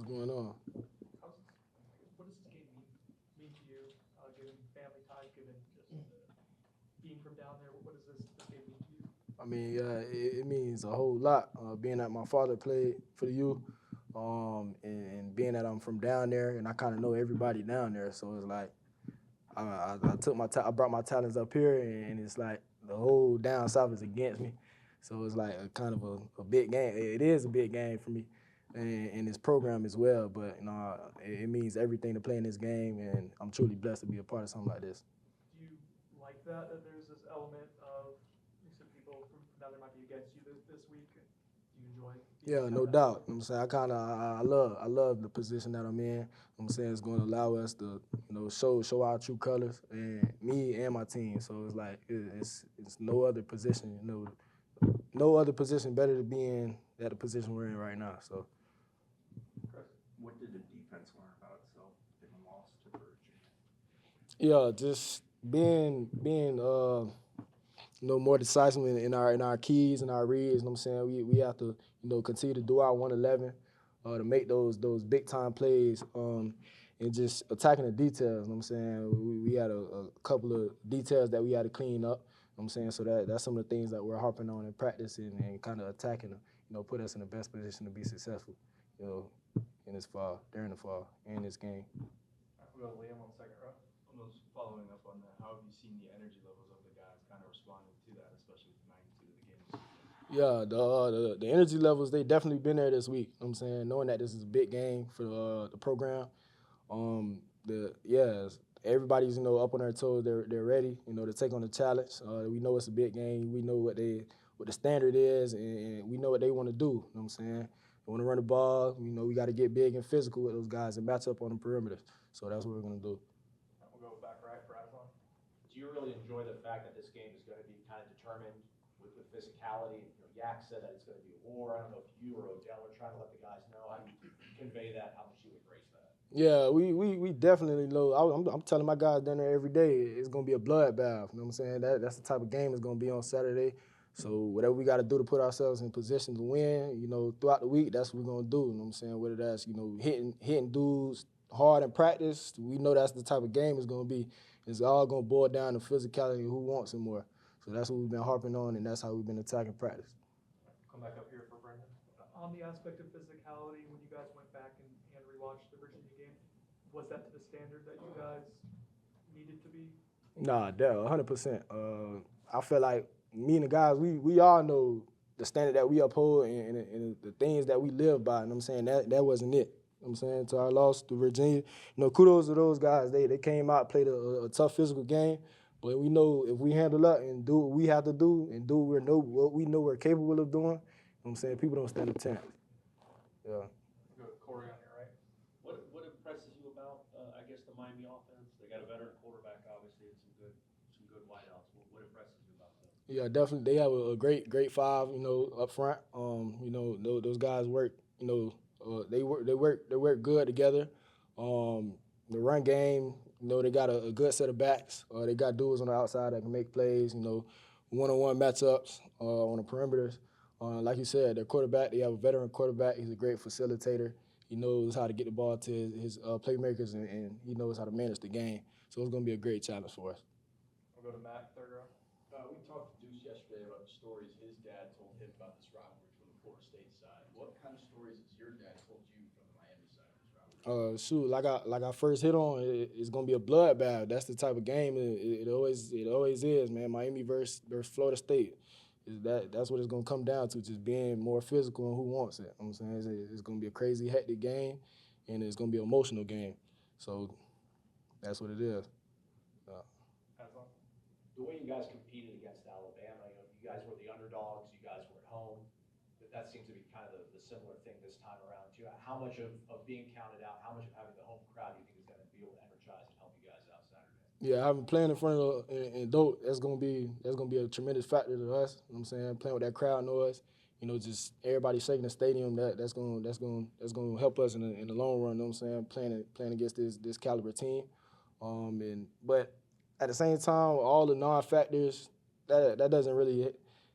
going on? What does this game mean to you, given family ties, given just being from down there? What does this game mean to you? I mean, it means a whole lot. Being that my father played for the U, and being that I'm from down there, and I kind of know everybody down there, so it's like I brought my talents up here, and it's like the whole down south is against me. So it's like a kind of a big game. It is a big game for me, and this program as well. But it means everything to play in this game, and I'm truly blessed to be a part of something like this. Do you like that there's this element of some people from down there might be against you this week? Do you enjoy being Yeah, kind no of that doubt. part? I'm saying I love the position that I'm in. I'm saying it's going to allow us to show our true colors, and me and my team. So it's like it's no other position, no other position better to be in at the position we're in right now. So What did the defense learn about itself in the loss to Virginia? yeah, just being more decisive in our keys and our reads. You know what I'm saying? We have to continue to do our 111 to make those big time plays, and just attacking the details. You know what I'm saying? We had a couple of details that we had to clean up. You know what I'm saying? So that's some of the things that we're harping on in practice and kind of attacking them, put us in the best position to be successful, in this fall, during the fall, in this game. We'll go to Liam on the second row. Almost following up on that, how have you seen the energy levels of the guys kind of responding to that, especially with the magnitude of the game this weekend? Yeah, the energy levels, they definitely been there this week. You know what I'm saying, knowing that this is a big game for the program. Everybody's up on their toes. They're ready, to take on the challenge. We know it's a big game. We know what the standard is, and we know what they want to do. You know what I'm saying? They want to run the ball. We got to get big and physical with those guys and match up on the perimeter. So that's what we're gonna do. We'll go back right for Aslan. Do you really enjoy the fact that this game is going to be kind of determined with physicality? Yak said that it's going to be a war. I don't know if you or Odell are trying to let the guys know. How do you convey that? How much you embrace that? Yeah, we definitely know. I'm telling my guys down there every day, it's gonna be a bloodbath. You know what I'm saying? That's the type of game it's gonna be on Saturday. So whatever we got to do to put ourselves in position to win, throughout the week, that's what we're gonna do. You know what I'm saying? Whether that's hitting dudes hard in practice, we know that's the type of game it's gonna be. It's all gonna boil down to physicality and who wants it more. So that's what we've been harping on, and that's how we've been attacking practice. Come back up here for Brendan. On the aspect of physicality, when you guys went back and rewatched the Virginia game, was that to the standard that you guys needed to be? Nah, 100%. I feel like me and the guys, we all know the standard that we uphold and the things that we live by. You know what I'm saying? That wasn't it. You know what I'm saying? To our loss to Virginia. Kudos to those guys. They came out, played a tough physical game. But we know if we handle up and do what we have to do and do what we know we're capable of doing, you know what I'm saying? People don't stand a chance. Yeah. Go to Corey on your right. What impresses you about, I guess, the Miami offense? They got a veteran quarterback, obviously, and some good wideouts. What impresses you about them? Yeah, definitely. They have a great five, up front. Those guys work, they work good together. The run game, they got a good set of backs. They got dudes on the outside that can make plays, one-on-one matchups on the perimeters. Like you said, their quarterback, they have a veteran quarterback. He's a great facilitator. He knows how to get the ball to his playmakers, and he knows how to manage the game. So it's going to be a great challenge for us. We'll go to Matt, third row. We talked to Deuce yesterday about the stories his dad told him about this rivalry from the Florida State side. What kind of stories has your dad told you from the Miami side of this rivalry? Like I first hit on, it's gonna be a bloodbath. That's the type of game it always is, man. Miami versus Florida State. That's what it's gonna come down to, just being more physical and who wants it. You know what I'm saying it's gonna be a crazy, hectic game, and it's gonna be an emotional game. So that's what it is. The way you guys competed against Alabama, you guys were the underdogs, you guys were at home. That seems to be kind of the similar thing this time around too. How much of being counted out, how much of having the home crowd do you think is going to be able to energize and help you guys out Saturday? Yeah, having playing in front of and dope, that's gonna be a tremendous factor to us. You know what I'm saying? Playing with that crowd noise, just everybody shaking the stadium, that's gonna help us in the long run. You know what I'm saying? Playing against this caliber team, but at the same time, all the non-factors, that doesn't really,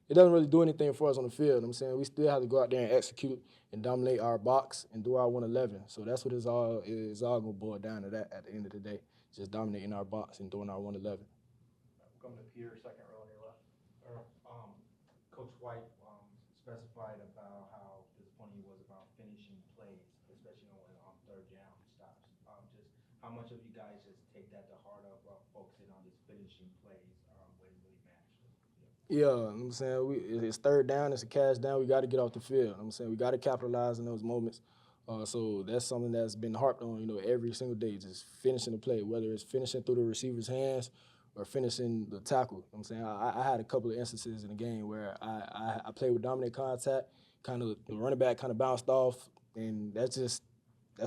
it it doesn't really do anything for us on the field. You know what I'm saying? We still have to go out there and execute and dominate our box and do our 111. So that's what it's all going to boil down to that at the end of the day, just dominating our box and doing our 111. We'll come to Peter, second row on your left. Coach White specified about how disappointing he was about finishing plays, especially on third down stops. Just how much of you guys just take that to heart of focusing on just finishing plays when it really matters? Yeah, you know what I'm saying? It's third down, it's a cash down, we got to get off the field. You know what I'm saying? We got to capitalize in those moments. So that's something that's been harped on, every single day, just finishing the play, whether it's finishing through the receiver's hands or finishing the tackle. You know what I'm saying? I had a couple of instances in the game where I played with dominant contact, kind of the running back kind of bounced off, and that's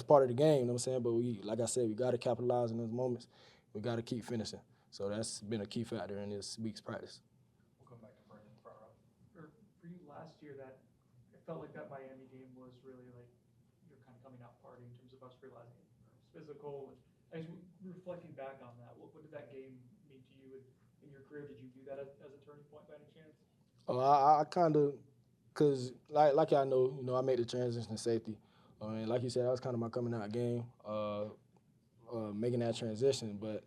part of the game, you know what I'm saying? But like I said, we got to capitalize in those moments. We got to keep finishing. So that's been a key factor in this week's practice. We'll come back to Brendan, front row. For you last year, it felt like that Miami game was really like your kind of coming out party in terms of us realizing it was physical. And as reflecting back on that, what did that game mean to you in your career? Did you view that as a turning point by any chance? I kind of, cause like y'all know, I made the transition to safety, and like you said, that was kind of my coming out game, making that transition. But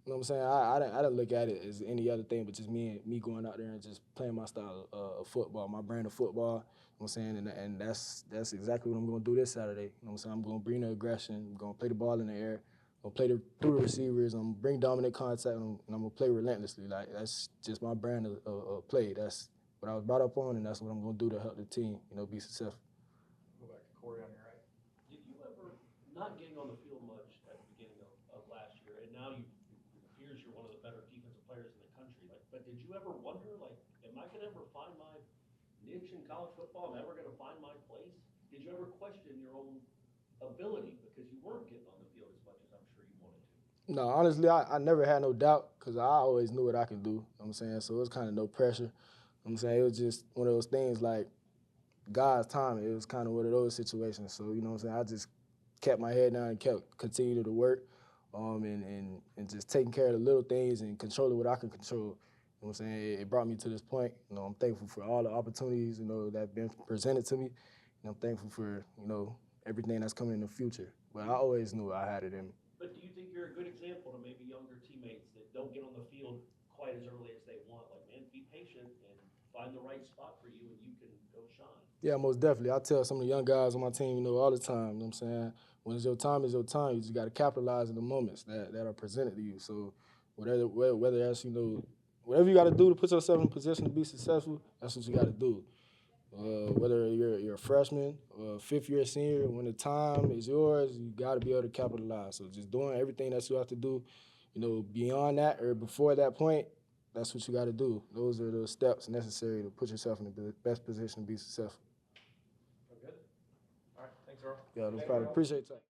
you know what I'm saying? I didn't look at it as any other thing, but just me going out there and just playing my style of football, my brand of football. You know what I'm saying? And that's exactly what I'm going to do this Saturday. You know what I'm saying? I'm going to bring the aggression. I'm going to play the ball in the air. I'm going to play through the receivers. I'm going to bring dominant contact, and I'm going to play relentlessly. Like, that's just my brand of play. That's what I was brought up on, and that's what I'm going to do to help the team, be successful. Go back to Corey on your right. Did you ever, not getting on the field much at the beginning of last year, and now it appears you're one of the better defensive players in the country, but did you ever wonder, am I going to ever find my niche in college football? Am I ever going to find my place? Did you ever question your own ability because you weren't getting on the field as much as I'm sure you wanted to? No, honestly, I never had no doubt because I always knew what I could do. You know what I'm saying? So it was kind of no pressure. You know what I'm saying? It was just one of those things like God's timing. It was kind of one of those situations. So, you know what I'm saying? I just kept my head down and continued to work and just taking care of the little things and controlling what I could control. You know what I'm saying? It brought me to this point. I'm thankful for all the opportunities, that have been presented to me. And I'm thankful for, everything that's coming in the future. But I always knew I had it in me. But do you think you're a good example to maybe younger teammates that don't get on the field quite as early as they want? Like, man, be patient and find the right spot for you and you can go shine. Yeah, most definitely. I tell some of the young guys on my team, all the time, you know what I'm saying? When it's your time, it's your time. You just got to capitalize on the moments that are presented to you. So whether that's, whatever you got to do to put yourself in a position to be successful, that's what you got to do. Whether you're a freshman or a fifth-year senior, when the time is yours, you got to be able to capitalize. So just doing everything that you have to do, beyond that or before that point, that's what you got to do. Those are the steps necessary to put yourself in the best position to be successful. Good. All right. Thanks, Earl. Yeah, no problem. Appreciate that.